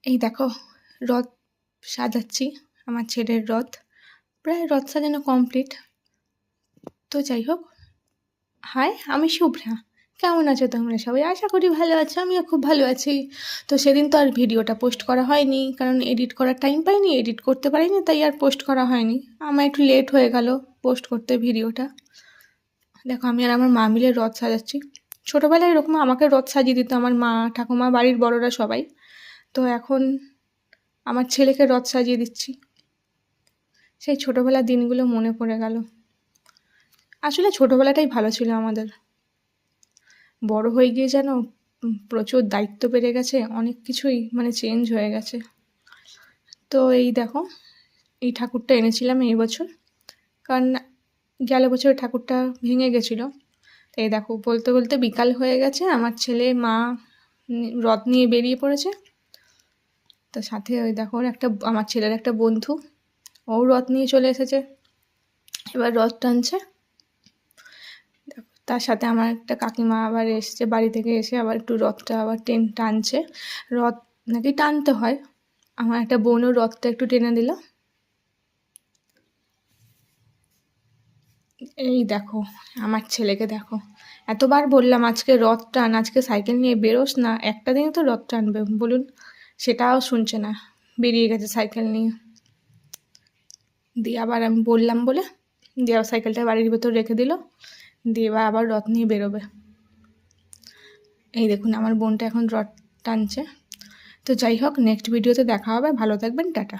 এই দেখো রথ সাজাচ্ছি, আমার ছেলের রথ। প্রায় রথ সাজানো কমপ্লিট। তো যাই হোক, হাই, আমি শুভ্রা। কেমন আছো তোমরা সবাই? আশা করি ভালো আছো, আমিও খুব ভালো আছি। তো সেদিন তো আর ভিডিওটা পোস্ট করা হয়নি, কারণ এডিট করার টাইম পাইনি, এডিট করতে পারিনি, তাই আর পোস্ট করা হয়নি। আমার একটু লেট হয়ে গেল পোস্ট করতে ভিডিওটা। দেখো, আমি আর আমার মা মিলে রথ সাজাচ্ছি। ছোটোবেলায় এরকম আমাকে রথ সাজিয়ে দিত আমার মা, ঠাকুমা, বাড়ির বড়রা সবাই। তো এখন আমার ছেলেকে রথ সাজিয়ে দিচ্ছি। সেই ছোটোবেলার দিনগুলো মনে পড়ে গেল। আসলে ছোটোবেলাটাই ভালো ছিল আমাদের। বড় হয়ে গিয়ে যেন প্রচুর দায়িত্ব বেড়ে গেছে, অনেক কিছুই মানে চেঞ্জ হয়ে গেছে। তো এই দেখো, এই ঠাকুরটা এনেছিলাম এই বছর, কারণ গেল বছর ঠাকুরটা ভেঙে গেছিলো। তো এই দেখো, বলতে বলতে বিকাল হয়ে গেছে, আমার ছেলে মা রথ নিয়ে বেরিয়ে পড়েছে। তো সাথে ওই দেখো আমার ছেলের একটা বন্ধু, ও রথ নিয়ে চলে এসেছে, এবার রথ টানছে। তার সাথে আমার একটা কাকিমা আবার এসছে, বাড়ি থেকে এসে আবার একটু রথটা আবার টানছে। রথ নাকি টানতে হয়। আমার একটা বোনও রথটা একটু টেনে দিল। এই দেখো, আমার ছেলেকে দেখো, এতবার বললাম আজকে রথ টান, আজকে সাইকেল নিয়ে বেরোস না, একটা দিনই তো রথ টানবে বলুন, সেটাও শুনছে না, বেরিয়ে গেছে সাইকেল নিয়ে। দিয়ে আবার আমি বললাম বলে দিয়ে আবার সাইকেলটা বাড়ির ভেতর রেখে দিল, দিয়ে এবার আবার রথ নিয়ে বেরোবে। এই দেখুন, আমার বোনটা এখন রথ টানছে। তো যাই হোক, নেক্সট ভিডিওতে দেখা হবে। ভালো থাকবেন, টাটা।